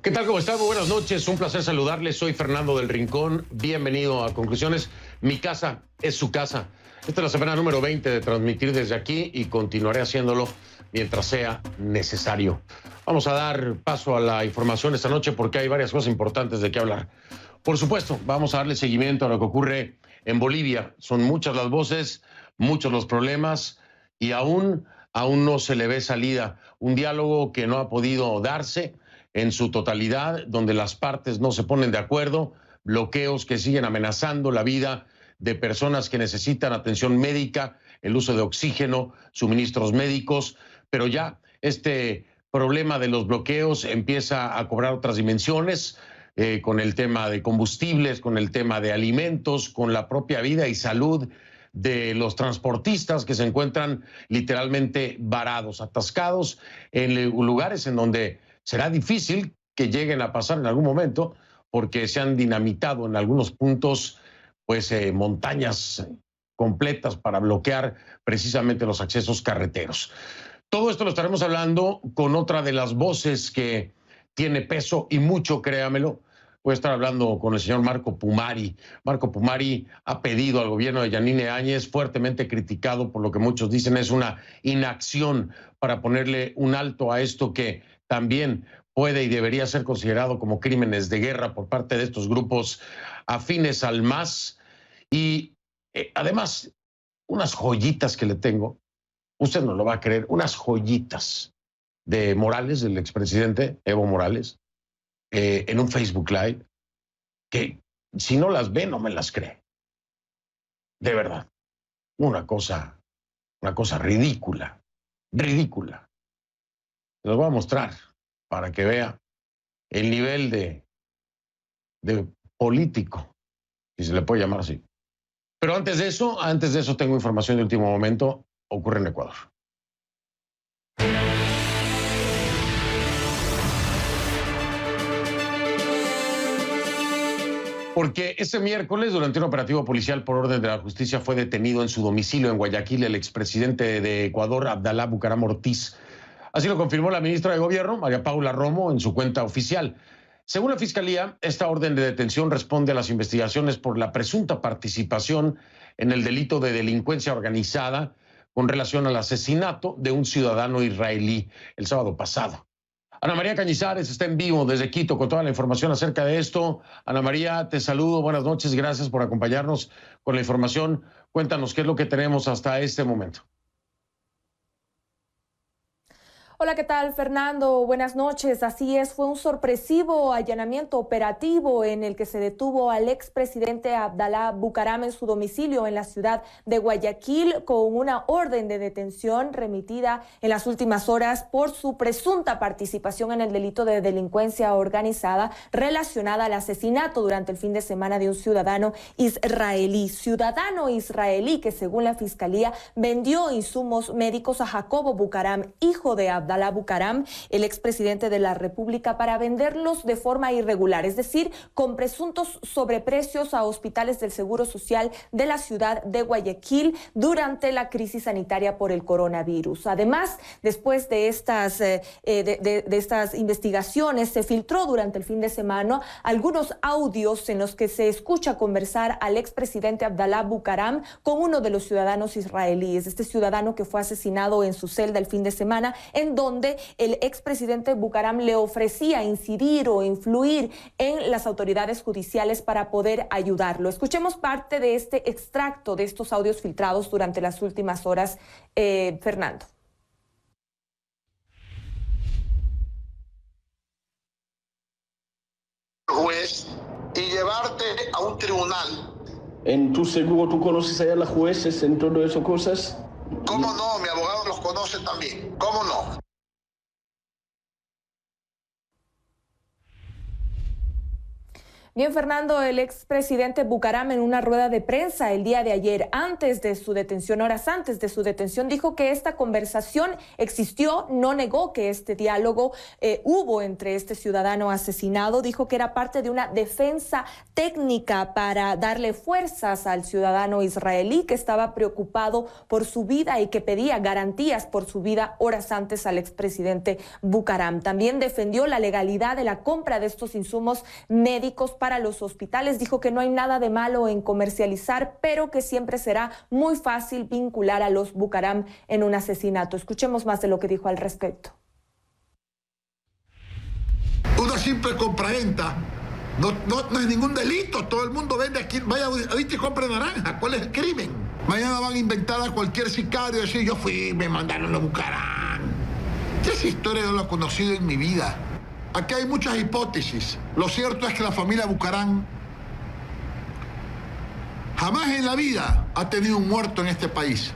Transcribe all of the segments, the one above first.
¿Qué tal? ¿Cómo están? Muy buenas noches. Un placer saludarles. Soy Fernando del Rincón. Bienvenido a Conclusiones. Mi casa es su casa. Esta es la semana número 20 de transmitir desde aquí y continuaré haciéndolo mientras sea necesario. Vamos a dar paso a la información esta noche porque hay varias cosas importantes de qué hablar. Por supuesto, vamos a darle seguimiento a lo que ocurre en Bolivia. Son muchas las voces, muchos los problemas y aún no se le ve salida. Un diálogo que no ha podido darse en su totalidad, donde las partes no se ponen de acuerdo, bloqueos que siguen amenazando la vida de personas que necesitan atención médica, el uso de oxígeno, suministros médicos, pero ya este problema de los bloqueos empieza a cobrar otras dimensiones, con el tema de combustibles, con el tema de alimentos, con la propia vida y salud de los transportistas que se encuentran literalmente varados, atascados en lugares en donde será difícil que lleguen a pasar en algún momento porque se han dinamitado en algunos puntos montañas completas para bloquear precisamente los accesos carreteros. Todo esto lo estaremos hablando con otra de las voces que tiene peso y mucho, créamelo. Voy a estar hablando con el señor Marco Pumari. Marco Pumari ha pedido al gobierno de Yanine Áñez, fuertemente criticado por lo que muchos dicen es una inacción para ponerle un alto a esto que también puede y debería ser considerado como crímenes de guerra por parte de estos grupos afines al MAS. Y además, unas joyitas que le tengo, usted no lo va a creer, unas joyitas de Morales, del expresidente Evo Morales, en un Facebook Live, que si no las ve, no me las cree. De verdad. Una cosa ridícula, ridícula. Se los voy a mostrar para que vea el nivel de político, si se le puede llamar así. Pero antes de eso tengo información de último momento, ocurre en Ecuador. Porque ese miércoles, durante un operativo policial por orden de la justicia, fue detenido en su domicilio en Guayaquil el expresidente de Ecuador, Abdalá Bucaram Ortiz. Así lo confirmó la ministra de Gobierno, María Paula Romo, en su cuenta oficial. Según la Fiscalía, esta orden de detención responde a las investigaciones por la presunta participación en el delito de delincuencia organizada con relación al asesinato de un ciudadano israelí el sábado pasado. Ana María Cañizares está en vivo desde Quito con toda la información acerca de esto. Ana María, te saludo, buenas noches, gracias por acompañarnos con la información. Cuéntanos qué es lo que tenemos hasta este momento. Hola, ¿qué tal, Fernando? Buenas noches. Así es, fue un sorpresivo allanamiento operativo en el que se detuvo al expresidente Abdalá Bucaram en su domicilio en la ciudad de Guayaquil con una orden de detención remitida en las últimas horas por su presunta participación en el delito de delincuencia organizada relacionada al asesinato durante el fin de semana de un ciudadano israelí que según la Fiscalía vendió insumos médicos a Jacobo Bucaram, hijo de Abdalá Bucaram, el expresidente de la República, para venderlos de forma irregular, es decir, con presuntos sobreprecios a hospitales del Seguro Social de la ciudad de Guayaquil durante la crisis sanitaria por el coronavirus. Además, después de estas investigaciones, se filtró durante el fin de semana algunos audios en los que se escucha conversar al expresidente Abdalá Bucaram con uno de los ciudadanos israelíes, este ciudadano que fue asesinado en su celda el fin de semana, en donde el expresidente Bucaram le ofrecía incidir o influir en las autoridades judiciales para poder ayudarlo. Escuchemos parte de este extracto de estos audios filtrados durante las últimas horas, Fernando. Juez y llevarte a un tribunal. ¿En tu seguro tú conoces a los jueces en todo eso cosas? ¿Cómo no? Mi abogado los conoce también. ¿Cómo no? Bien, Fernando, el expresidente Bucaram en una rueda de prensa el día de ayer, horas antes de su detención, dijo que esta conversación existió, no negó que este diálogo hubo entre este ciudadano asesinado, dijo que era parte de una defensa técnica para darle fuerzas al ciudadano israelí que estaba preocupado por su vida y que pedía garantías por su vida horas antes al expresidente Bucaram. También defendió la legalidad de la compra de estos insumos médicos para los hospitales. Dijo que no hay nada de malo en comercializar, pero que siempre será muy fácil vincular a los Bucaram en un asesinato. Escuchemos más de lo que dijo al respecto. Una simple compraventa no es ningún delito. Todo el mundo vende aquí. Vaya ahorita y compre naranja. ¿Cuál es el crimen? Mañana van a inventar a cualquier sicario y decir, yo fui, me mandaron a Bucaram. Esa historia no la he conocido en mi vida. Aquí hay muchas hipótesis. Lo cierto es que la familia Bucaram jamás en la vida ha tenido un muerto en este país.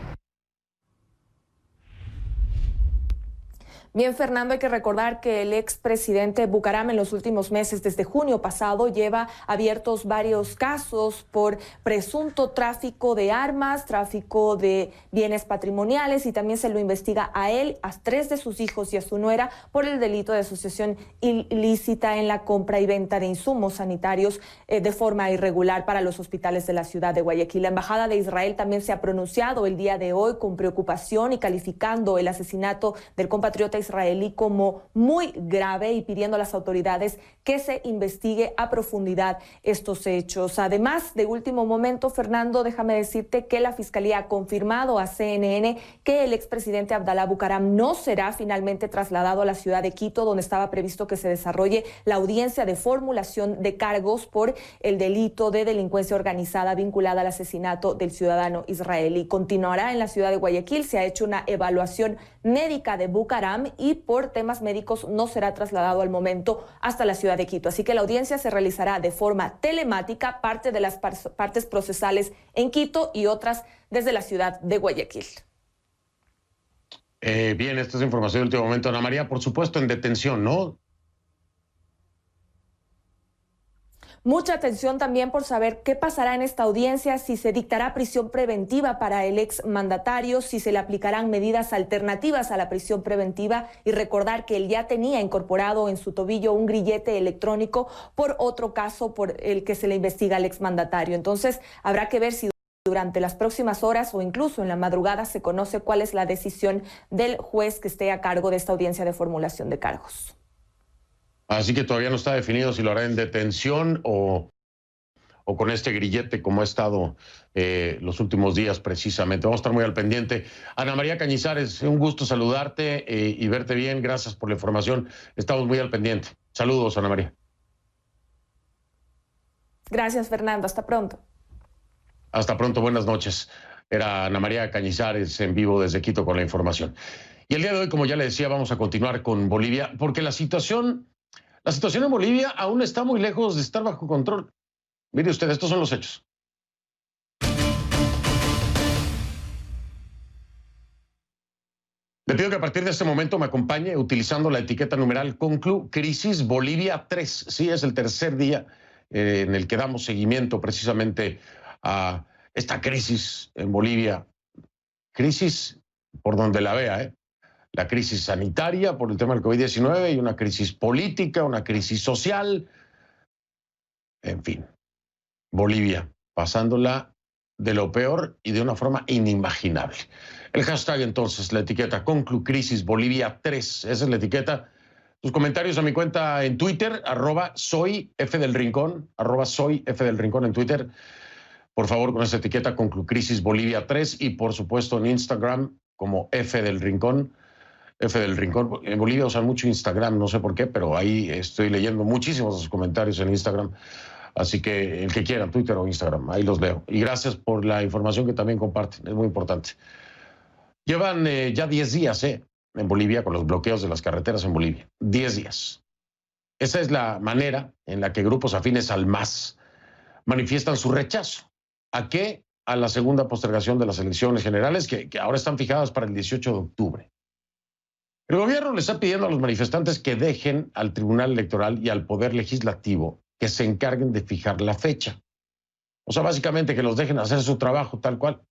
Bien, Fernando, hay que recordar que el expresidente Bucaram en los últimos meses, desde junio pasado, lleva abiertos varios casos por presunto tráfico de armas, tráfico de bienes patrimoniales, y también se lo investiga a él, a 3 de sus hijos y a su nuera por el delito de asociación ilícita en la compra y venta de insumos sanitarios de forma irregular para los hospitales de la ciudad de Guayaquil. La Embajada de Israel también se ha pronunciado el día de hoy con preocupación y calificando el asesinato del compatriota israelí como muy grave y pidiendo a las autoridades que se investigue a profundidad estos hechos. Además, de último momento, Fernando, déjame decirte que la Fiscalía ha confirmado a CNN que el expresidente Abdalá Bucaram no será finalmente trasladado a la ciudad de Quito, donde estaba previsto que se desarrolle la audiencia de formulación de cargos por el delito de delincuencia organizada vinculada al asesinato del ciudadano israelí. Continuará en la ciudad de Guayaquil. Se ha hecho una evaluación médica de Bucaram y por temas médicos no será trasladado al momento hasta la ciudad de Quito. Así que la audiencia se realizará de forma telemática, parte de las partes procesales en Quito y otras desde la ciudad de Guayaquil. Bien, esta es información de último momento. Ana María, por supuesto, en detención, ¿no? Mucha atención también por saber qué pasará en esta audiencia, si se dictará prisión preventiva para el exmandatario, si se le aplicarán medidas alternativas a la prisión preventiva, y recordar que él ya tenía incorporado en su tobillo un grillete electrónico por otro caso por el que se le investiga al exmandatario. Entonces, habrá que ver si durante las próximas horas o incluso en la madrugada se conoce cuál es la decisión del juez que esté a cargo de esta audiencia de formulación de cargos. Así que todavía no está definido si lo hará en detención o con este grillete como ha estado los últimos días precisamente. Vamos a estar muy al pendiente. Ana María Cañizares, un gusto saludarte y verte bien. Gracias por la información. Estamos muy al pendiente. Saludos, Ana María. Gracias, Fernando. Hasta pronto. Hasta pronto. Buenas noches. Era Ana María Cañizares en vivo desde Quito con la información. Y el día de hoy, como ya le decía, vamos a continuar con Bolivia porque la situación en Bolivia aún está muy lejos de estar bajo control. Mire usted, estos son los hechos. Le pido que a partir de este momento me acompañe utilizando la etiqueta numeral Conclu Crisis Bolivia 3. Sí, es el tercer día en el que damos seguimiento precisamente a esta crisis en Bolivia. Crisis por donde la vea, ¿eh? La crisis sanitaria por el tema del COVID-19 y una crisis política, una crisis social. En fin, Bolivia pasándola de lo peor y de una forma inimaginable. El hashtag entonces, la etiqueta Conclu Crisis Bolivia 3. Esa es la etiqueta. Tus comentarios a mi cuenta en Twitter, @soyfdelrincón, @soyfdelrincón en Twitter. Por favor, con esa etiqueta Conclu Crisis Bolivia 3 y por supuesto en Instagram como F del Rincón. F del Rincón. En Bolivia usan mucho Instagram, no sé por qué, pero ahí estoy leyendo muchísimos de sus comentarios en Instagram. Así que el que quiera, Twitter o Instagram, ahí los leo. Y gracias por la información que también comparten, es muy importante. Llevan ya 10 días en Bolivia con los bloqueos de las carreteras en Bolivia. 10 días. Esa es la manera en la que grupos afines al MAS manifiestan su rechazo. ¿A qué? A la segunda postergación de las elecciones generales que ahora están fijadas para el 18 de octubre. El gobierno le está pidiendo a los manifestantes que dejen al Tribunal Electoral y al Poder Legislativo que se encarguen de fijar la fecha. O sea, básicamente que los dejen hacer su trabajo tal cual.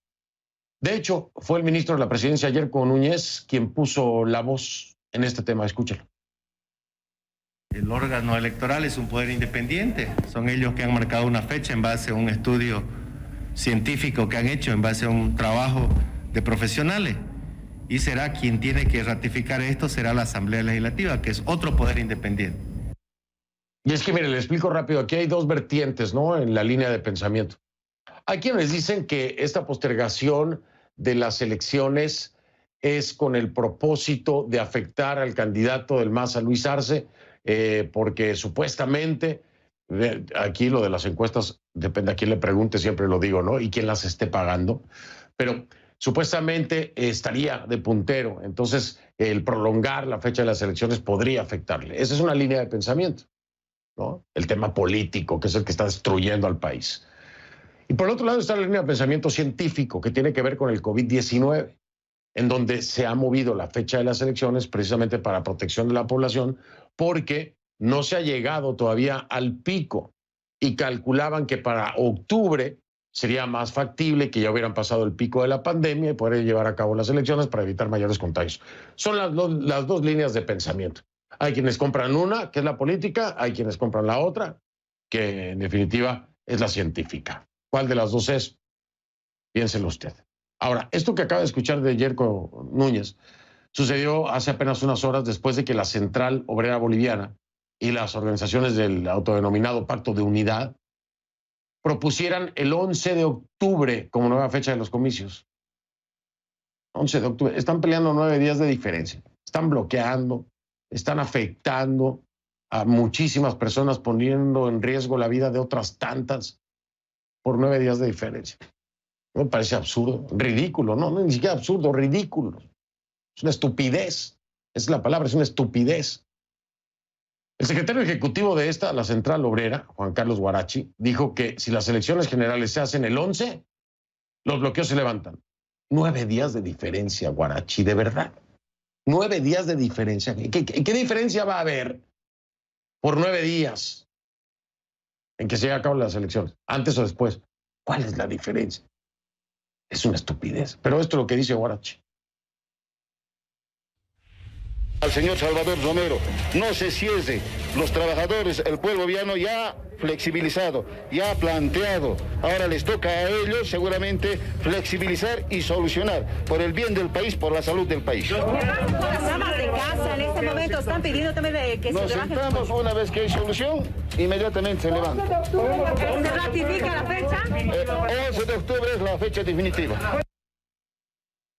De hecho, fue el ministro de la Presidencia, Yerko Núñez, quien puso la voz en este tema. Escúchelo. El órgano electoral es un poder independiente. Son ellos que han marcado una fecha en base a un estudio científico que han hecho, en base a un trabajo de profesionales. Y será quien tiene que ratificar esto, será la Asamblea Legislativa, que es otro poder independiente. Y es que, mire, le explico rápido. Aquí hay dos vertientes, ¿no?, en la línea de pensamiento. Hay quienes dicen que esta postergación de las elecciones es con el propósito de afectar al candidato del MAS, a Luis Arce, porque supuestamente, aquí lo de las encuestas depende a quién le pregunte, siempre lo digo, ¿no?, y quién las esté pagando, pero supuestamente estaría de puntero. Entonces, el prolongar la fecha de las elecciones podría afectarle. Esa es una línea de pensamiento, ¿no? El tema político, que es el que está destruyendo al país. Y por el otro lado está la línea de pensamiento científico, que tiene que ver con el COVID-19, en donde se ha movido la fecha de las elecciones precisamente para protección de la población, porque no se ha llegado todavía al pico y calculaban que para octubre sería más factible que ya hubieran pasado el pico de la pandemia y poder llevar a cabo las elecciones para evitar mayores contagios. Son las dos líneas de pensamiento. Hay quienes compran una, que es la política, hay quienes compran la otra, que en definitiva es la científica. ¿Cuál de las dos es? Piénselo usted. Ahora, esto que acaba de escuchar de Yerko Núñez sucedió hace apenas unas horas después de que la Central Obrera Boliviana y las organizaciones del autodenominado Pacto de Unidad propusieran el 11 de octubre como nueva fecha de los comicios. 11 de octubre. Están peleando 9 días de diferencia. Están bloqueando, están afectando a muchísimas personas, poniendo en riesgo la vida de otras tantas por 9 días de diferencia. Me parece absurdo, ridículo, no, ni siquiera absurdo, ridículo. Es una estupidez, esa es la palabra, es una estupidez. El secretario ejecutivo de la Central Obrera, Juan Carlos Guarachi, dijo que si las elecciones generales se hacen el 11, los bloqueos se levantan. 9 días de diferencia, Guarachi, de verdad. 9 días de diferencia. ¿Qué diferencia va a haber por 9 días en que se lleven a cabo las elecciones? Antes o después. ¿Cuál es la diferencia? Es una estupidez. Pero esto es lo que dice Guarachi. Al señor Salvador Romero, no se cierre. Los trabajadores, el pueblo boliviano ya ha flexibilizado, ya ha planteado. Ahora les toca a ellos seguramente flexibilizar y solucionar por el bien del país, por la salud del país. Las amas de casa en este momento están pidiendo también que Nos se rebaje. sentamos una vez que hay solución, inmediatamente se levanta. ¿Se ratifica la fecha? 11 de octubre es la fecha definitiva.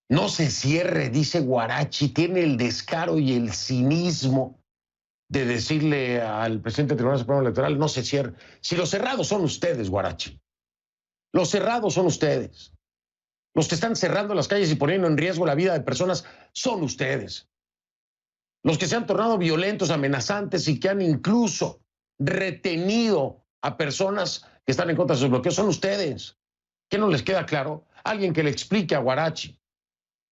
No se cierre, dice Guarachi. Tiene el descaro y el cinismo de decirle al presidente del Tribunal Supremo Electoral, no se cierre. Si los cerrados son ustedes, Guarachi. Los cerrados son ustedes. Los que están cerrando las calles y poniendo en riesgo la vida de personas son ustedes. Los que se han tornado violentos, amenazantes y que han incluso retenido a personas que están en contra de sus bloqueos son ustedes. ¿Qué no les queda claro? Alguien que le explique a Guarachi.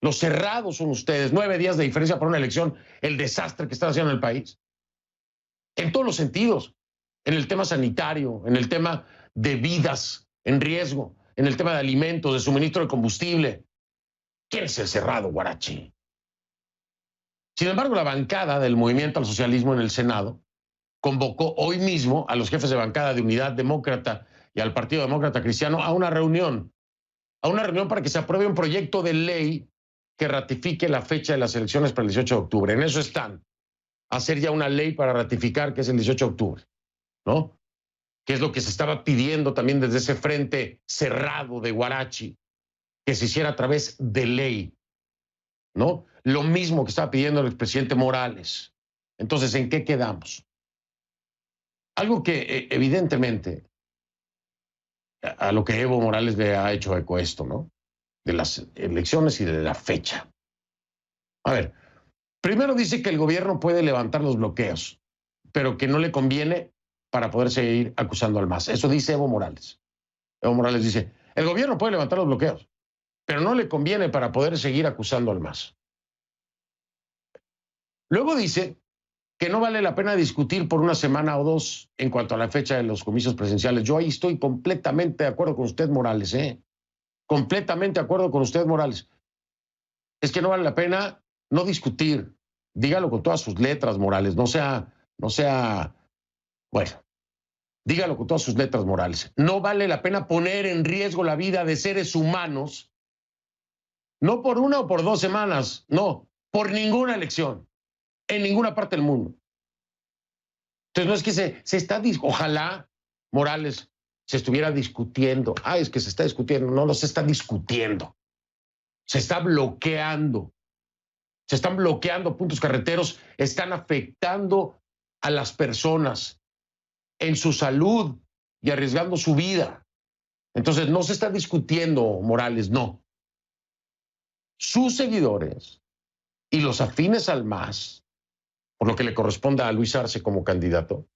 Los cerrados son ustedes. 9 días de diferencia para una elección. El desastre que están haciendo en el país. En todos los sentidos. En el tema sanitario, en el tema de vidas en riesgo, en el tema de alimentos, de suministro de combustible. ¿Quién es el cerrado, Guarachi? Sin embargo, la bancada del Movimiento al Socialismo en el Senado convocó hoy mismo a los jefes de bancada de Unidad Demócrata y al Partido Demócrata Cristiano a una reunión para que se apruebe un proyecto de ley que ratifique la fecha de las elecciones para el 18 de octubre. En eso están. Hacer ya una ley para ratificar que es el 18 de octubre, ¿no? Que es lo que se estaba pidiendo también desde ese frente cerrado de Guarachi, que se hiciera a través de ley, ¿no? Lo mismo que estaba pidiendo el expresidente Morales. Entonces, ¿en qué quedamos? Algo que evidentemente a lo que Evo Morales le ha hecho eco esto, ¿no? De las elecciones y de la fecha. A ver, primero dice que el gobierno puede levantar los bloqueos, pero que no le conviene para poder seguir acusando al MAS. Eso dice Evo Morales. Evo Morales dice, el gobierno puede levantar los bloqueos, pero no le conviene para poder seguir acusando al MAS. Luego dice que no vale la pena discutir por una semana o dos en cuanto a la fecha de los comicios presidenciales. Yo ahí estoy completamente de acuerdo con usted, Morales, ¿eh? Completamente de acuerdo con usted, Morales. Es que no vale la pena no discutir. Dígalo con todas sus letras, Morales. No sea, bueno, dígalo con todas sus letras, Morales. No vale la pena poner en riesgo la vida de seres humanos, no por una o por 2 semanas, no, por ninguna elección, en ninguna parte del mundo. Entonces no es que se está, ojalá, Morales, se estuviera discutiendo. Es que se está discutiendo. No se está discutiendo. Se está bloqueando. Se están bloqueando puntos carreteros, están afectando a las personas en su salud y arriesgando su vida. Entonces no se está discutiendo, Morales, no. Sus seguidores y los afines al MAS, por lo que le corresponda a Luis Arce como candidato,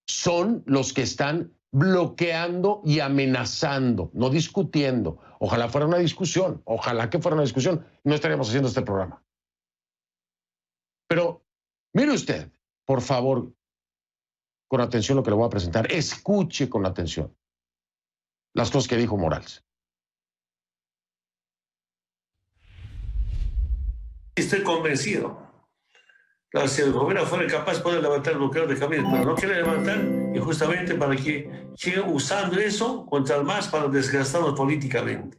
son los que están bloqueando y amenazando, no discutiendo. Ojalá fuera una discusión, ojalá que fuera una discusión, no estaríamos haciendo este programa. Pero mire usted, por favor, con atención lo que le voy a presentar, escuche con atención las cosas que dijo Morales. Estoy convencido. Claro, si el gobierno fuera capaz puede levantar el bloqueo de caminos, pero no quiere levantar, y justamente para que sigan usando eso contra el MAS para desgastarnos políticamente.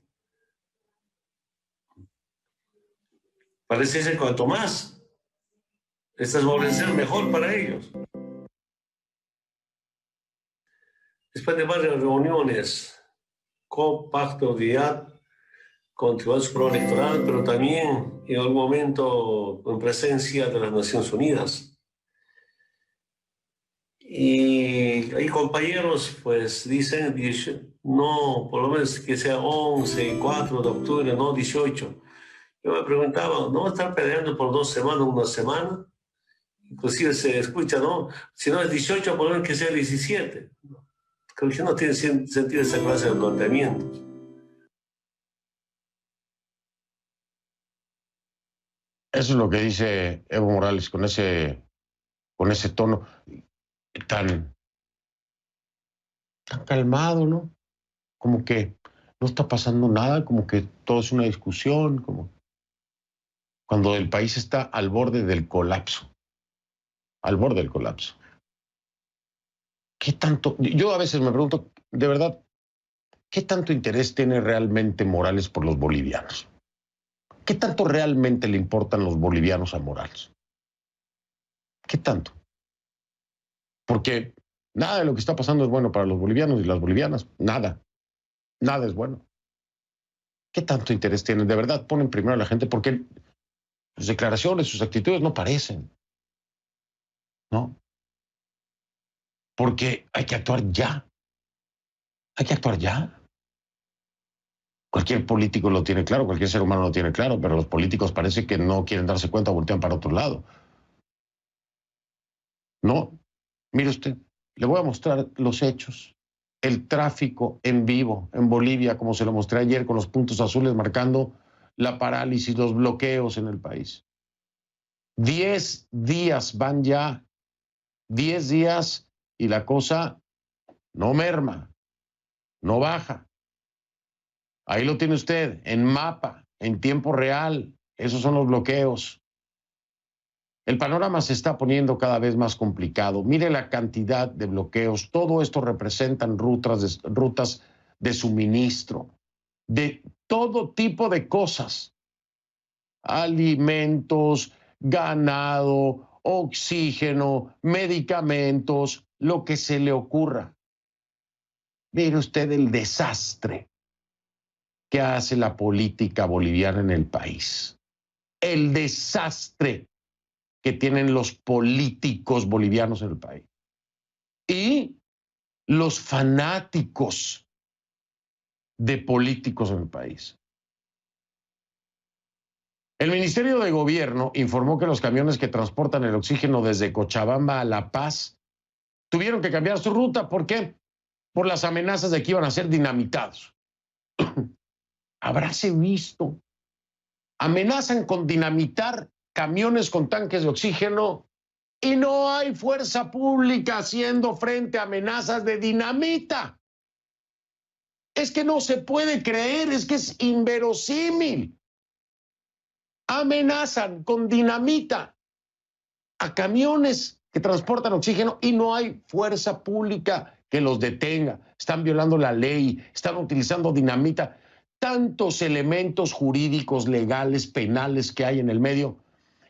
Parece ser cuanto más estas favorecer mejor para ellos. Después de varias reuniones con Pacto de Unidad, con Tribunal Supremo Electoral, pero también en algún momento en presencia de las Naciones Unidas. Y hay compañeros, pues dicen, no, por lo menos que sea 11, 4 de octubre, no 18. Yo me preguntaba, ¿no estar peleando por 2 semanas, una semana? Inclusive se escucha, ¿no? Si no es 18, por lo menos que sea 17. Creo que no tiene sentido esa clase de planteamientos. Eso es lo que dice Evo Morales con ese tono tan calmado, ¿no? Como que no está pasando nada, como que todo es una discusión, como cuando el país está al borde del colapso. Al borde del colapso. ¿Qué tanto? Yo a veces me pregunto, de verdad, ¿qué tanto interés tiene realmente Morales por los bolivianos? ¿Qué tanto realmente le importan los bolivianos a Morales? ¿Qué tanto? Porque nada de lo que está pasando es bueno para los bolivianos y las bolivianas. Nada. Nada es bueno. ¿Qué tanto interés tienen? De verdad ponen primero a la gente porque sus declaraciones, sus actitudes no parecen. ¿No? Porque hay que actuar ya. Hay que actuar ya. Cualquier político lo tiene claro, cualquier ser humano lo tiene claro, pero los políticos parece que no quieren darse cuenta, voltean para otro lado. No, mire usted, le voy a mostrar los hechos. El tráfico en vivo en Bolivia, como se lo mostré ayer con los puntos azules marcando la parálisis, los bloqueos en el país. 10 días van ya, 10 días y la cosa no merma, no baja. Ahí lo tiene usted, en mapa, en tiempo real. Esos son los bloqueos. El panorama se está poniendo cada vez más complicado. Mire la cantidad de bloqueos. Todo esto representan rutas de suministro, de todo tipo de cosas. Alimentos, ganado, oxígeno, medicamentos, lo que se le ocurra. Mire usted el desastre que hace la política boliviana en el país. El desastre que tienen los políticos bolivianos en el país. Y los fanáticos de políticos en el país. El Ministerio de Gobierno informó que los camiones que transportan el oxígeno desde Cochabamba a La Paz tuvieron que cambiar su ruta. ¿Por qué? Por las amenazas de que iban a ser dinamitados. Habráse visto. Amenazan con dinamitar camiones con tanques de oxígeno Y no hay fuerza pública haciendo frente a amenazas de dinamita. Es que no se puede creer, es que es inverosímil. Amenazan con dinamita a camiones que transportan oxígeno y no hay fuerza pública que los detenga. Están violando la ley, están utilizando dinamita. Tantos elementos jurídicos, legales, penales que hay en el medio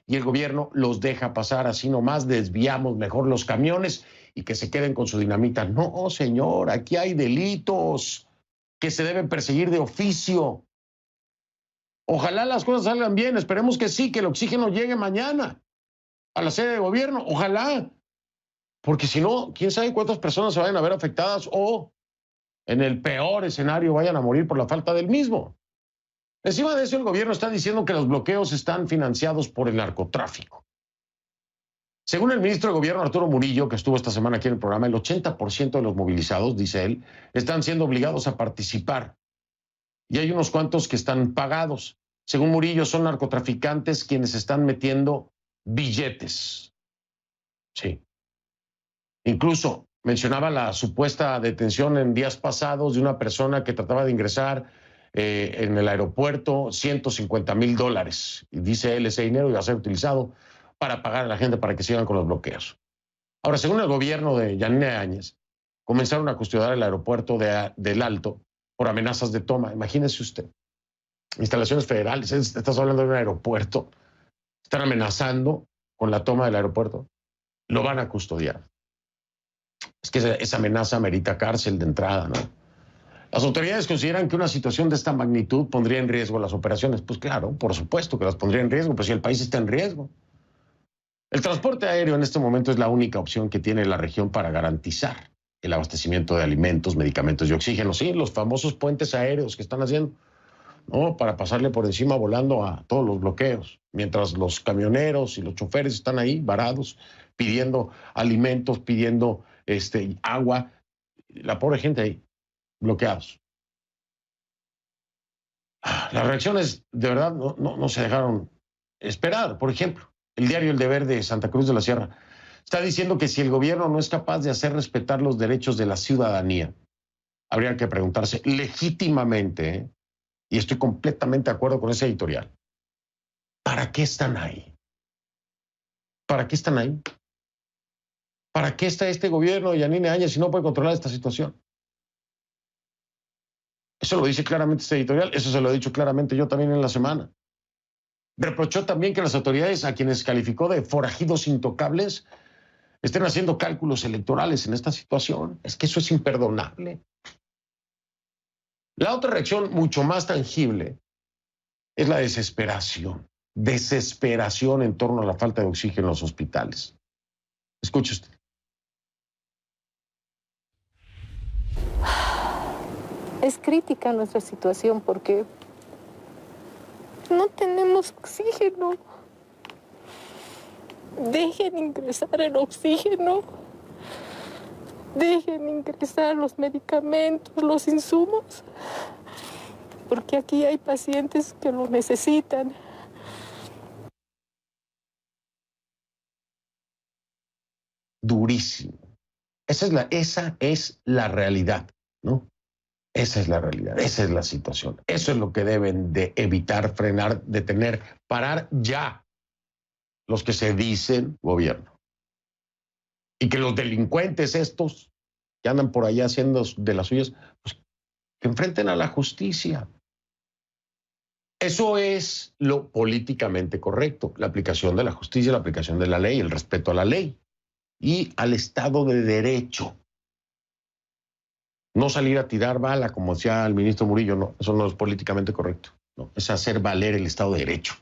y el gobierno los deja pasar así nomás, desviamos mejor los camiones y que se queden con su dinamita. No, señor, aquí hay delitos que se deben perseguir de oficio. Ojalá las cosas salgan bien, esperemos que sí, que el oxígeno llegue mañana a la sede de gobierno, ojalá, porque si no, quién sabe cuántas personas se vayan a ver afectadas o, en el peor escenario, vayan a morir por la falta del mismo. Encima de eso, el gobierno está diciendo que los bloqueos están financiados por el narcotráfico. Según el ministro de Gobierno, Arturo Murillo, que estuvo esta semana aquí en el programa, el 80% de los movilizados, dice él, están siendo obligados a participar. Y hay unos cuantos que están pagados. Según Murillo, son narcotraficantes quienes están metiendo billetes. Sí. Incluso mencionaba la supuesta detención en días pasados de una persona que trataba de ingresar en el aeropuerto $150,000. Y dice él, ese dinero iba a ser utilizado para pagar a la gente para que sigan con los bloqueos. Ahora, según el gobierno de Yanine Áñez, comenzaron a custodiar el aeropuerto del Alto por amenazas de toma. Imagínese usted. Instalaciones federales, estás hablando de un aeropuerto, están amenazando con la toma del aeropuerto, lo van a custodiar. Es que esa amenaza merita cárcel de entrada, ¿no? Las autoridades consideran que una situación de esta magnitud pondría en riesgo las operaciones. Pues claro, por supuesto que las pondría en riesgo, pues si el país está en riesgo. El transporte aéreo en este momento es la única opción que tiene la región para garantizar el abastecimiento de alimentos, medicamentos y oxígeno. Sí, los famosos puentes aéreos que están haciendo, ¿no? Para pasarle por encima volando a todos los bloqueos, mientras los camioneros y los choferes están ahí varados, pidiendo alimentos, pidiendo agua. La pobre gente ahí, bloqueados. Las reacciones de verdad no se dejaron esperar. Por ejemplo, el diario El Deber de Santa Cruz de la Sierra está diciendo que si el gobierno no es capaz de hacer respetar los derechos de la ciudadanía, habría que preguntarse legítimamente, y estoy completamente de acuerdo con ese editorial, ¿para qué están ahí? ¿Para qué están ahí? ¿Para qué está este gobierno de Yanine Áñez si no puede controlar esta situación? Eso lo dice claramente este editorial, eso se lo he dicho claramente yo también en la semana. Reprochó también que las autoridades a quienes calificó de forajidos intocables estén haciendo cálculos electorales en esta situación. Es que eso es imperdonable. La otra reacción mucho más tangible es la desesperación. Desesperación en torno a la falta de oxígeno en los hospitales. Escuche usted. Es crítica nuestra situación porque no tenemos oxígeno. Dejen ingresar el oxígeno. Dejen ingresar los medicamentos, los insumos. Porque aquí hay pacientes que lo necesitan. Durísimo. Esa es la realidad, ¿no? Esa es la realidad, esa es la situación. Eso es lo que deben de evitar, frenar, detener, parar ya los que se dicen gobierno. Y que los delincuentes estos que andan por allá haciendo de las suyas, pues, que enfrenten a la justicia. Eso es lo políticamente correcto, la aplicación de la justicia, la aplicación de la ley, el respeto a la ley y al Estado de Derecho. No salir a tirar bala, como decía el ministro Murillo, no, eso no es políticamente correcto. No, es hacer valer el Estado de Derecho.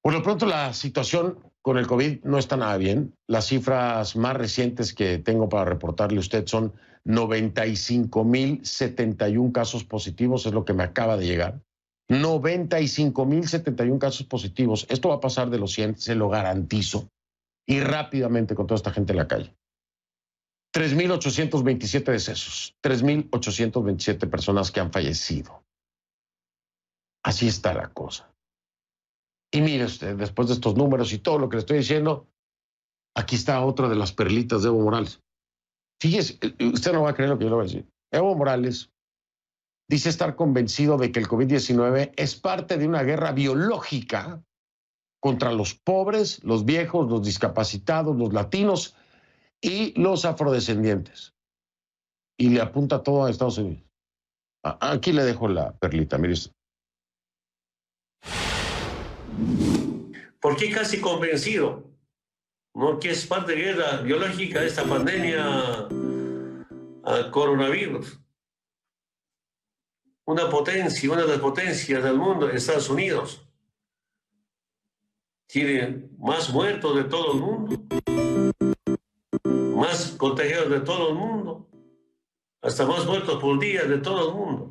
Por lo pronto, la situación con el COVID no está nada bien. Las cifras más recientes que tengo para reportarle a usted son 95,071 casos positivos, es lo que me acaba de llegar. 95,071 casos positivos. Esto va a pasar de los 100, se lo garantizo. Y rápidamente con toda esta gente en la calle. 3,827 decesos, 3,827 personas que han fallecido. Así está la cosa. Y mire usted, después de estos números y todo lo que le estoy diciendo, aquí está otra de las perlitas de Evo Morales. Fíjese, usted no va a creer lo que yo le voy a decir. Evo Morales dice estar convencido de que el COVID-19 es parte de una guerra biológica contra los pobres, los viejos, los discapacitados, los latinos y los afrodescendientes. Y le apunta todo a Estados Unidos. Aquí le dejo la perlita, mire usted. ¿Por qué casi convencido? ¿No? Que es parte de guerra biológica de esta pandemia al coronavirus. Una potencia, una de las potencias del mundo, Estados Unidos, tiene más muertos de todo el mundo, más contagiados de todo el mundo, hasta más muertos por día de todo el mundo.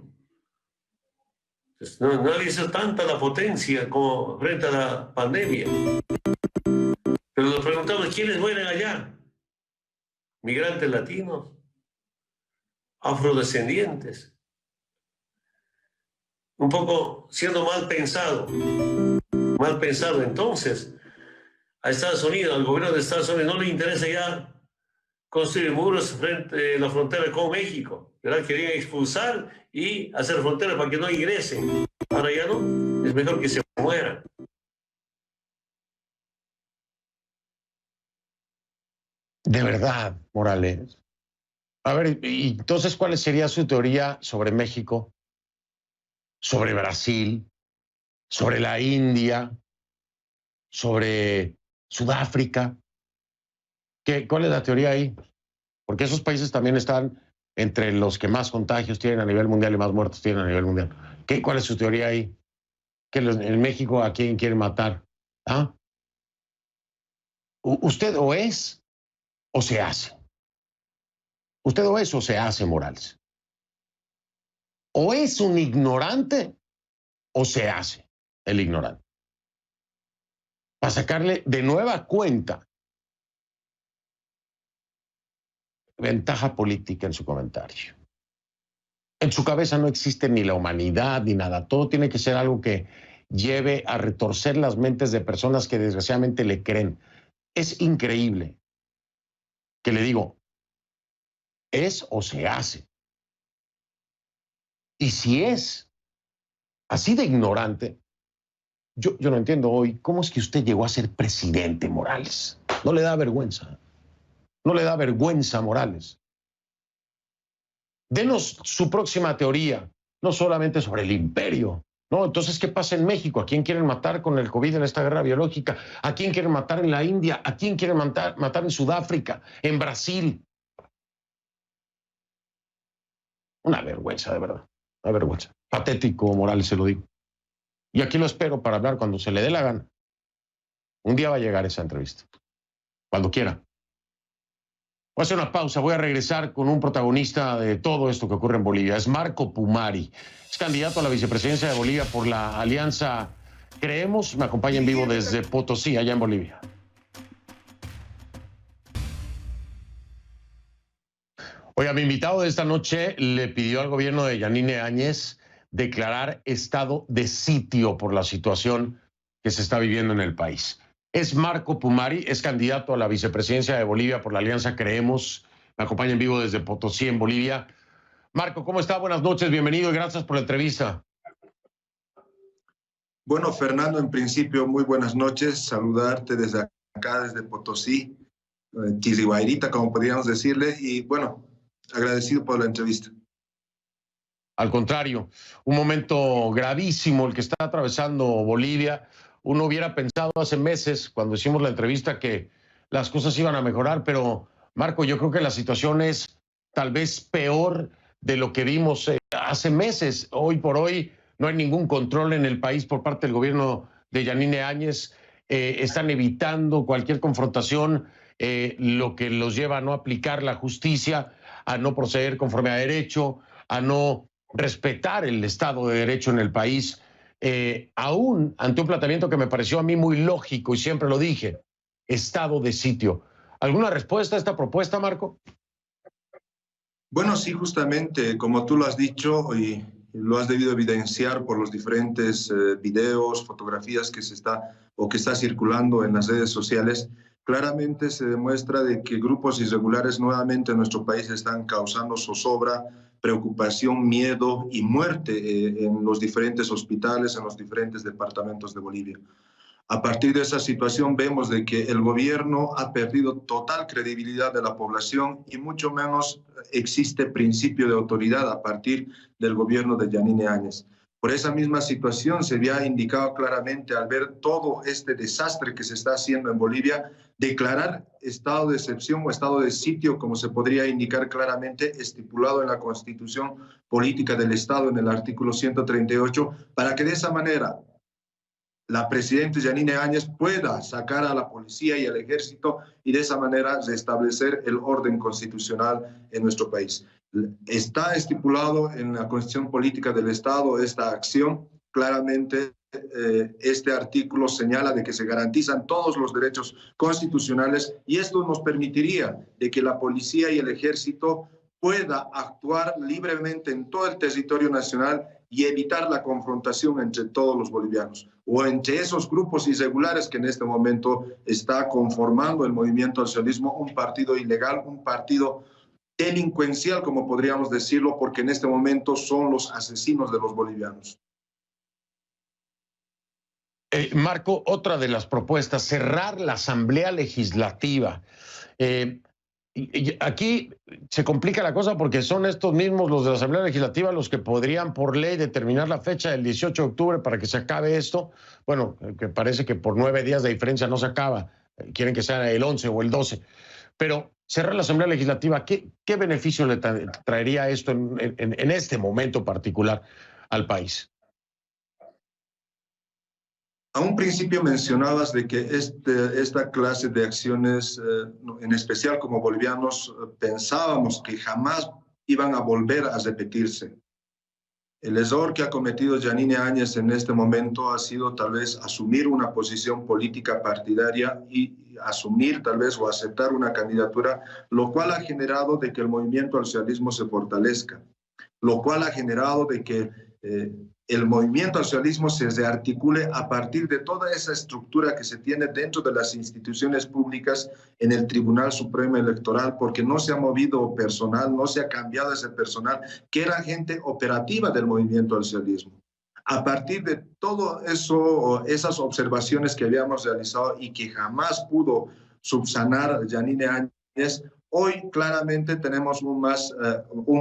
Entonces, no ha visto tanta la potencia como frente a la pandemia. Pero nos preguntamos, ¿quiénes mueren allá? Migrantes latinos, afrodescendientes. Un poco siendo mal pensado. Mal pensado. Entonces, a Estados Unidos, al gobierno de Estados Unidos, no le interesa ya construir muros frente a la frontera con México, ¿verdad? Querían expulsar y hacer fronteras para que no ingresen. Ahora ya no, es mejor que se mueran. De verdad, Morales. A ver, y entonces, ¿cuál sería su teoría sobre México, sobre Brasil, sobre la India, sobre Sudáfrica? ¿Cuál es la teoría ahí? Porque esos países también están entre los que más contagios tienen a nivel mundial y más muertos tienen a nivel mundial. ¿Cuál es su teoría ahí? ¿Que en México a quién quieren matar? ¿Ah? ¿Usted o es o se hace? ¿Usted o es o se hace, Morales? ¿O es un ignorante o se hace el ignorante? Para sacarle de nueva cuenta ventaja política en su comentario. En su cabeza no existe ni la humanidad ni nada. Todo tiene que ser algo que lleve a retorcer las mentes de personas que desgraciadamente le creen. Es increíble que le digo, ¿es o se hace? Y si es así de ignorante, yo no entiendo hoy cómo es que usted llegó a ser presidente, Morales. ¿No le da vergüenza? ¿No le da vergüenza, Morales? Denos su próxima teoría, no solamente sobre el imperio. No, entonces, ¿qué pasa en México? ¿A quién quieren matar con el COVID en esta guerra biológica? ¿A quién quieren matar en la India? ¿A quién quieren matar en Sudáfrica? ¿En Brasil? Una vergüenza, de verdad. Una vergüenza. Patético, Morales, se lo digo. Y aquí lo espero para hablar cuando se le dé la gana. Un día va a llegar esa entrevista. Cuando quiera. Voy a hacer una pausa, voy a regresar con un protagonista de todo esto que ocurre en Bolivia. Es Marco Pumari. Es candidato a la vicepresidencia de Bolivia por la alianza Creemos. Me acompaña en vivo desde Potosí, allá en Bolivia. Oiga, mi invitado de esta noche le pidió al gobierno de Yanine Áñez declarar estado de sitio por la situación que se está viviendo en el país. Es Marco Pumari, es candidato a la vicepresidencia de Bolivia por la alianza Creemos. Me acompaña en vivo desde Potosí, en Bolivia. Marco, ¿cómo está? Buenas noches, bienvenido y gracias por la entrevista. Bueno, Fernando, en principio, muy buenas noches. Saludarte desde acá, desde Potosí, Chirribairita, como podríamos decirle. Y bueno, agradecido por la entrevista. Al contrario, un momento gravísimo el que está atravesando Bolivia. Uno hubiera pensado hace meses, cuando hicimos la entrevista, que las cosas iban a mejorar, pero Marco, yo creo que la situación es tal vez peor de lo que vimos hace meses. Hoy por hoy no hay ningún control en el país por parte del gobierno de Yanine Áñez. Están evitando cualquier confrontación, lo que los lleva a no aplicar la justicia, a no proceder conforme a derecho, a no respetar el Estado de Derecho en el país. Aún ante un planteamiento que me pareció a mí muy lógico y siempre lo dije, estado de sitio. ¿Alguna respuesta a esta propuesta, Marco? Bueno, sí, justamente, como tú lo has dicho, y lo has debido evidenciar por los diferentes videos, fotografías que está circulando en las redes sociales. Claramente se demuestra de que grupos irregulares nuevamente en nuestro país están causando zozobra, preocupación, miedo y muerte en los diferentes hospitales, en los diferentes departamentos de Bolivia. A partir de esa situación vemos de que el gobierno ha perdido total credibilidad de la población y mucho menos existe principio de autoridad a partir del gobierno de Yanine Áñez. Por esa misma situación se había indicado claramente al ver todo este desastre que se está haciendo en Bolivia, declarar estado de excepción o estado de sitio, como se podría indicar claramente, estipulado en la Constitución Política del Estado en el artículo 138, para que de esa manera la presidenta Yanine Áñez pueda sacar a la policía y al ejército y de esa manera restablecer el orden constitucional en nuestro país. Está estipulado en la Constitución Política del Estado esta acción. Claramente este artículo señala de que se garantizan todos los derechos constitucionales y esto nos permitiría de que la policía y el ejército pueda actuar libremente en todo el territorio nacional y evitar la confrontación entre todos los bolivianos o entre esos grupos irregulares que en este momento está conformando el movimiento al socialismo, un partido ilegal, un partido delincuencial, como podríamos decirlo, porque en este momento son los asesinos de los bolivianos. Marco, otra de las propuestas, cerrar la Asamblea Legislativa. Aquí se complica la cosa porque son estos mismos, los de la Asamblea Legislativa, los que podrían por ley determinar la fecha del 18 de octubre para que se acabe esto. Bueno, que parece que por 9 días de diferencia no se acaba. Quieren que sea el 11 o el 12. Pero cerrar la Asamblea Legislativa, ¿qué beneficio le traería esto en este momento particular al país? A un principio mencionabas de que esta clase de acciones, en especial como bolivianos, pensábamos que jamás iban a volver a repetirse. El error que ha cometido Yanine Áñez en este momento ha sido tal vez asumir una posición política partidaria y asumir tal vez o aceptar una candidatura, lo cual ha generado de que el movimiento al socialismo se fortalezca, lo cual ha generado de que el movimiento al socialismo se rearticule a partir de toda esa estructura que se tiene dentro de las instituciones públicas en el Tribunal Supremo Electoral, porque no se ha movido personal, no se ha cambiado ese personal, que era gente operativa del movimiento al socialismo. A partir de todo eso, esas observaciones que habíamos realizado y que jamás pudo subsanar Yanine Áñez, hoy claramente tenemos un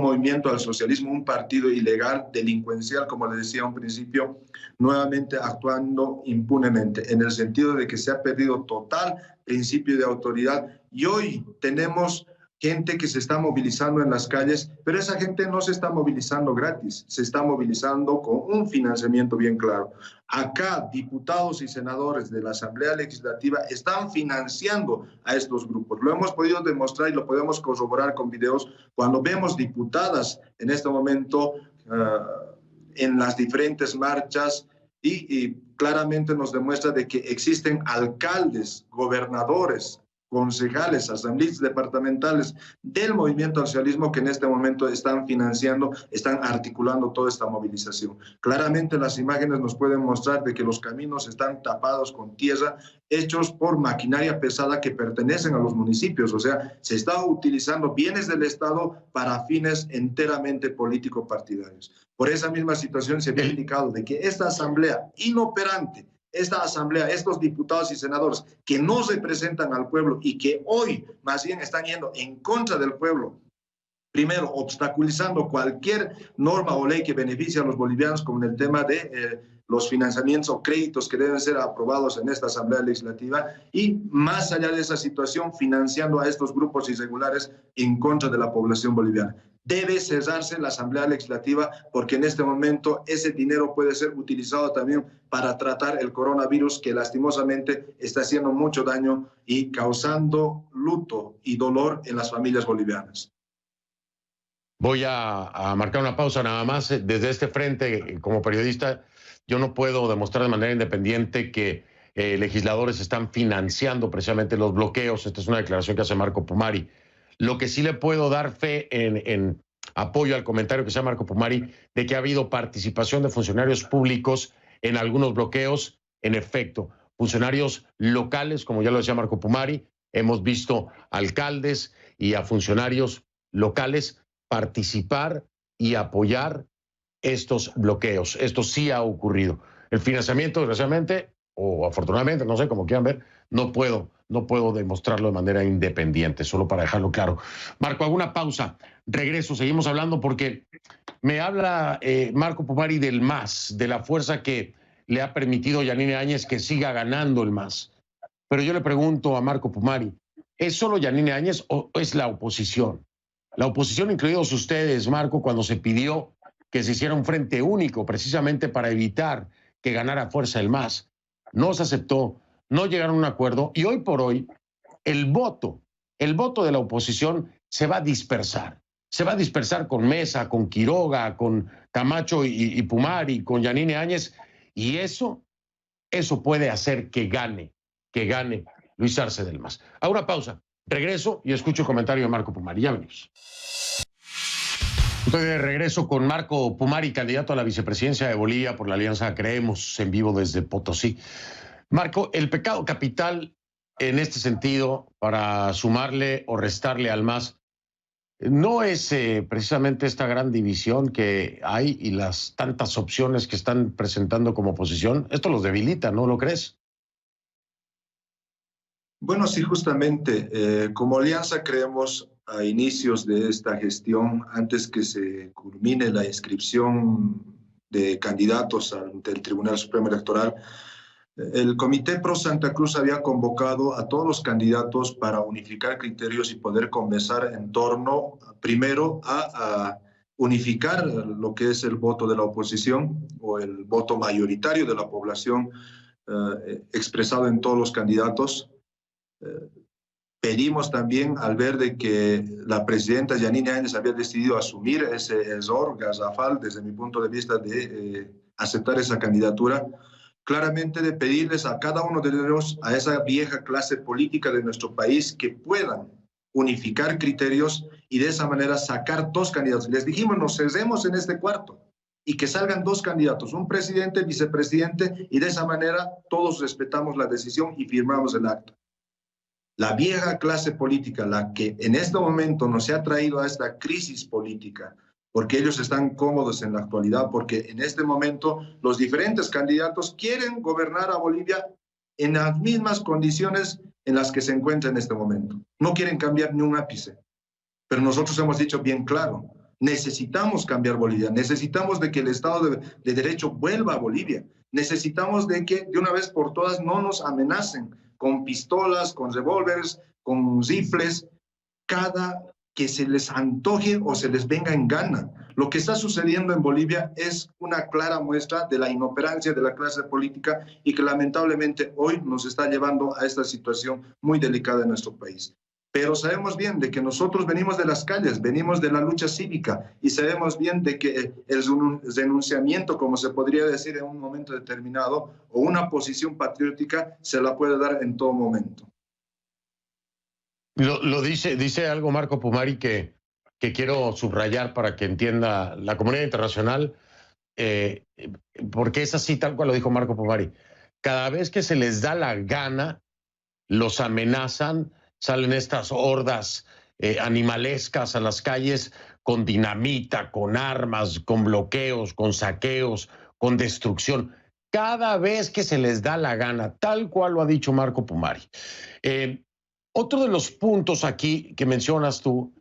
movimiento al socialismo, un partido ilegal, delincuencial, como le decía a un principio, nuevamente actuando impunemente, en el sentido de que se ha perdido total principio de autoridad y hoy tenemos gente que se está movilizando en las calles, pero esa gente no se está movilizando gratis, se está movilizando con un financiamiento bien claro. Acá, diputados y senadores de la Asamblea Legislativa están financiando a estos grupos. Lo hemos podido demostrar y lo podemos corroborar con videos cuando vemos diputadas en este momento en las diferentes marchas y claramente nos demuestra de que existen alcaldes, gobernadores, concejales, asambleístas departamentales del movimiento al socialismo que en este momento están financiando, están articulando toda esta movilización. Claramente las imágenes nos pueden mostrar de que los caminos están tapados con tierra, hechos por maquinaria pesada que pertenecen a los municipios, o sea, se está utilizando bienes del Estado para fines enteramente político-partidarios. Por esa misma situación se había indicado de que esta asamblea inoperante, esta asamblea, estos diputados y senadores que no representan al pueblo y que hoy más bien están yendo en contra del pueblo, primero obstaculizando cualquier norma o ley que beneficie a los bolivianos, como en el tema de los financiamientos o créditos que deben ser aprobados en esta Asamblea Legislativa y más allá de esa situación financiando a estos grupos irregulares en contra de la población boliviana. Debe cesarse la Asamblea Legislativa porque en este momento ese dinero puede ser utilizado también para tratar el coronavirus que lastimosamente está haciendo mucho daño y causando luto y dolor en las familias bolivianas. Voy a marcar una pausa nada más. Desde este frente, como periodista, yo no puedo demostrar de manera independiente que legisladores están financiando precisamente los bloqueos. Esta es una declaración que hace Marco Pumari. Lo que sí le puedo dar fe en apoyo al comentario que sea Marco Pumari de que ha habido participación de funcionarios públicos en algunos bloqueos. En efecto, funcionarios locales, como ya lo decía Marco Pumari, hemos visto alcaldes y a funcionarios locales participar y apoyar estos bloqueos. Esto sí ha ocurrido. El financiamiento, desgraciadamente, o afortunadamente, no sé, como quieran ver, no puedo demostrarlo de manera independiente, solo para dejarlo claro. Marco, hago una pausa, regreso, seguimos hablando porque me habla Marco Pumari del MAS, de la fuerza que le ha permitido a Yanine Áñez que siga ganando el MAS. Pero yo le pregunto a Marco Pumari, ¿es solo Yanine Áñez o es la oposición? La oposición, incluidos ustedes, Marco, cuando se pidió que se hiciera un frente único precisamente para evitar que ganara fuerza el MAS, no se aceptó, no llegaron a un acuerdo y hoy por hoy el voto de la oposición se va a dispersar. Se va a dispersar con Mesa, con Quiroga, con Camacho y Pumari, con Yanine Áñez, y eso puede hacer que gane Luis Arce del MAS. A una pausa, regreso y escucho el comentario de Marco Pumari. Ya venimos. Estoy de regreso con Marco Pumari, candidato a la vicepresidencia de Bolivia por la Alianza Creemos, en vivo desde Potosí. Marco, el pecado capital en este sentido, para sumarle o restarle al MAS, no es precisamente esta gran división que hay y las tantas opciones que están presentando como oposición. Esto los debilita, ¿no lo crees? Bueno, sí, justamente. Como Alianza Creemos, a inicios de esta gestión, antes que se culmine la inscripción de candidatos ante el Tribunal Supremo Electoral, el Comité Pro Santa Cruz había convocado a todos los candidatos para unificar criterios y poder conversar en torno, primero, a unificar lo que es el voto de la oposición o el voto mayoritario de la población expresado en todos los candidatos. Pedimos también, al ver de que la presidenta Yanine Áñez había decidido asumir ese error garrafal, desde mi punto de vista, de aceptar esa candidatura, claramente de pedirles a cada uno de ellos, a esa vieja clase política de nuestro país, que puedan unificar criterios y de esa manera sacar dos candidatos. Les dijimos, nos cerremos en este cuarto y que salgan dos candidatos, un presidente, vicepresidente, y de esa manera todos respetamos la decisión y firmamos el acta. La vieja clase política, la que en este momento nos ha traído a esta crisis política, porque ellos están cómodos en la actualidad, porque en este momento los diferentes candidatos quieren gobernar a Bolivia en las mismas condiciones en las que se encuentra en este momento. No quieren cambiar ni un ápice. Pero nosotros hemos dicho bien claro, necesitamos cambiar Bolivia, necesitamos de que el Estado de Derecho vuelva a Bolivia, necesitamos de que de una vez por todas no nos amenacen con pistolas, con revólveres, con rifles, cada que se les antoje o se les venga en gana. Lo que está sucediendo en Bolivia es una clara muestra de la inoperancia de la clase política y que lamentablemente hoy nos está llevando a esta situación muy delicada en nuestro país. Pero sabemos bien de que nosotros venimos de las calles, venimos de la lucha cívica y sabemos bien de que el renunciamiento, como se podría decir en un momento determinado, o una posición patriótica se la puede dar en todo momento. Dice algo Marco Pumari que quiero subrayar para que entienda la comunidad internacional, porque es así tal cual lo dijo Marco Pumari. Cada vez que se les da la gana, los amenazan, salen estas hordas animalescas a las calles con dinamita, con armas, con bloqueos, con saqueos, con destrucción. Cada vez que se les da la gana, tal cual lo ha dicho Marco Pumari. Otro de los puntos aquí que mencionas tú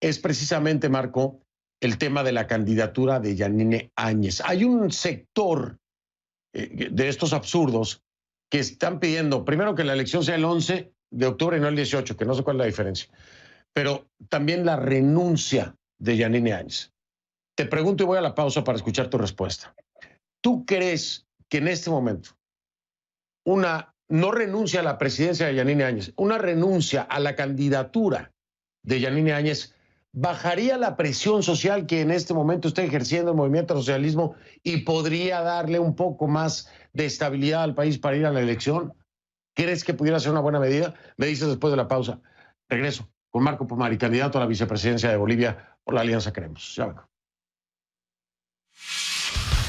es precisamente, Marco, el tema de la candidatura de Yanine Áñez. Hay un sector de estos absurdos que están pidiendo, primero, que la elección sea el 11 de octubre y no el 18, que no sé cuál es la diferencia, pero también la renuncia de Yanine Áñez. Te pregunto y voy a la pausa para escuchar tu respuesta. ¿Tú crees que en este momento no renuncia a la presidencia de Yanine Áñez, una renuncia a la candidatura de Yanine Áñez, bajaría la presión social que en este momento está ejerciendo el movimiento al socialismo y podría darle un poco más de estabilidad al país para ir a la elección? ¿Crees que pudiera ser una buena medida? Me dices después de la pausa. Regreso. con Marco Pumari, candidato a la vicepresidencia de Bolivia por la Alianza Queremos. Ya vengo.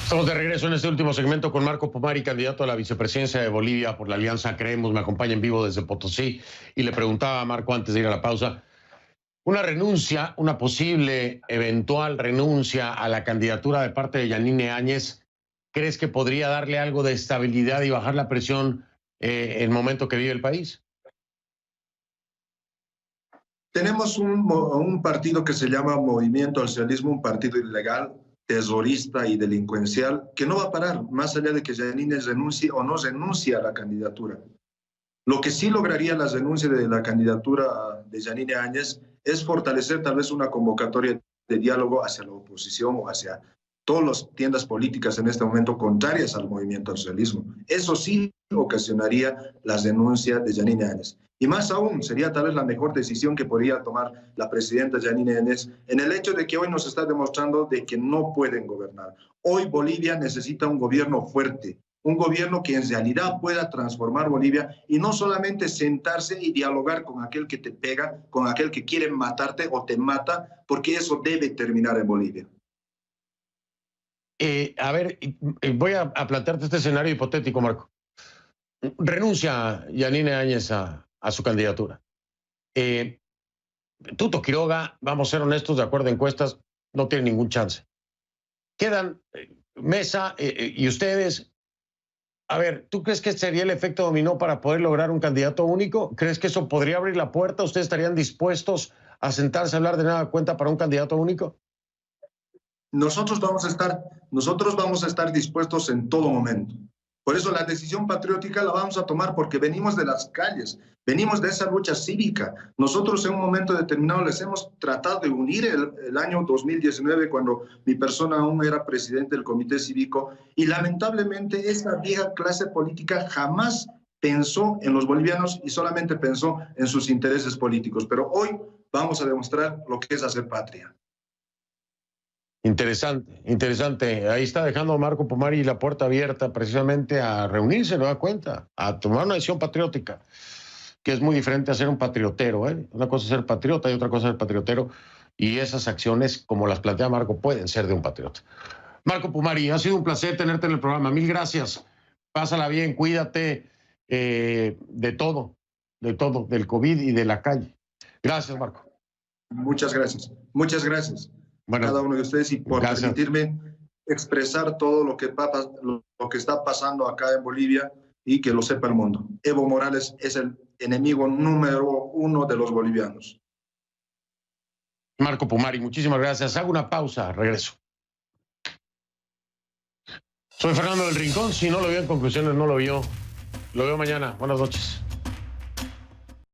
Estamos de regreso en este último segmento con Marco Pumari, candidato a la vicepresidencia de Bolivia por la Alianza Creemos. Me acompaña en vivo desde Potosí y le preguntaba a Marco antes de ir a la pausa, una renuncia, una posible, eventual renuncia a la candidatura de parte de Yanine Áñez, ¿crees que podría darle algo de estabilidad y bajar la presión en el momento que vive el país? Tenemos un partido que se llama Movimiento al Socialismo, un partido ilegal, terrorista y delincuencial, que no va a parar, más allá de que Yanine renuncie o no renuncie a la candidatura. Lo que sí lograría la renuncia de la candidatura de Yanine Áñez es fortalecer tal vez una convocatoria de diálogo hacia la oposición o hacia todas las tiendas políticas en este momento contrarias al movimiento al socialismo. Eso sí ocasionaría la renuncia de Yanine Áñez. Y más aún, sería tal vez la mejor decisión que podría tomar la presidenta Yanine Áñez en el hecho de que hoy nos está demostrando de que no pueden gobernar. Hoy Bolivia necesita un gobierno fuerte, un gobierno que en realidad pueda transformar Bolivia y no solamente sentarse y dialogar con aquel que te pega, con aquel que quiere matarte o te mata, porque eso debe terminar en Bolivia. A ver, voy a plantearte este escenario hipotético, Marco. Renuncia Yanine Áñez a su candidatura. Tuto Quiroga, vamos a ser honestos, de acuerdo a encuestas, no tiene ningún chance. Quedan Mesa y ustedes. A ver, ¿tú crees que sería el efecto dominó para poder lograr un candidato único? ¿Crees que eso podría abrir la puerta? ¿Ustedes estarían dispuestos a sentarse a hablar de nada cuenta para un candidato único? Nosotros vamos a estar dispuestos en todo momento. Por eso la decisión patriótica la vamos a tomar porque venimos de las calles, venimos de esa lucha cívica. Nosotros en un momento determinado les hemos tratado de unir el año 2019 cuando mi persona aún era presidente del Comité Cívico y lamentablemente esa vieja clase política jamás pensó en los bolivianos y solamente pensó en sus intereses políticos. Pero hoy vamos a demostrar lo que es hacer patria. Interesante, interesante. Ahí está dejando a Marco Pumari la puerta abierta precisamente a reunirse, ¿no da cuenta? A tomar una decisión patriótica, que es muy diferente a ser un patriotero, ¿eh? Una cosa es ser patriota y otra cosa es ser patriotero, y esas acciones, como las plantea Marco, pueden ser de un patriota. Marco Pumari, ha sido un placer tenerte en el programa. Mil gracias. Pásala bien, cuídate de todo, del COVID y de la calle. Gracias, Marco. Muchas gracias. Muchas gracias. Bueno, cada uno de ustedes y por permitirme expresar todo lo que está pasando acá en Bolivia y que lo sepa el mundo. Evo Morales es el enemigo número 1 de los bolivianos. Marco Pumari, muchísimas gracias. Hago una pausa, regreso. Soy Fernando del Rincón. Si no lo vio en conclusiones, no lo vio. Lo veo mañana. Buenas noches.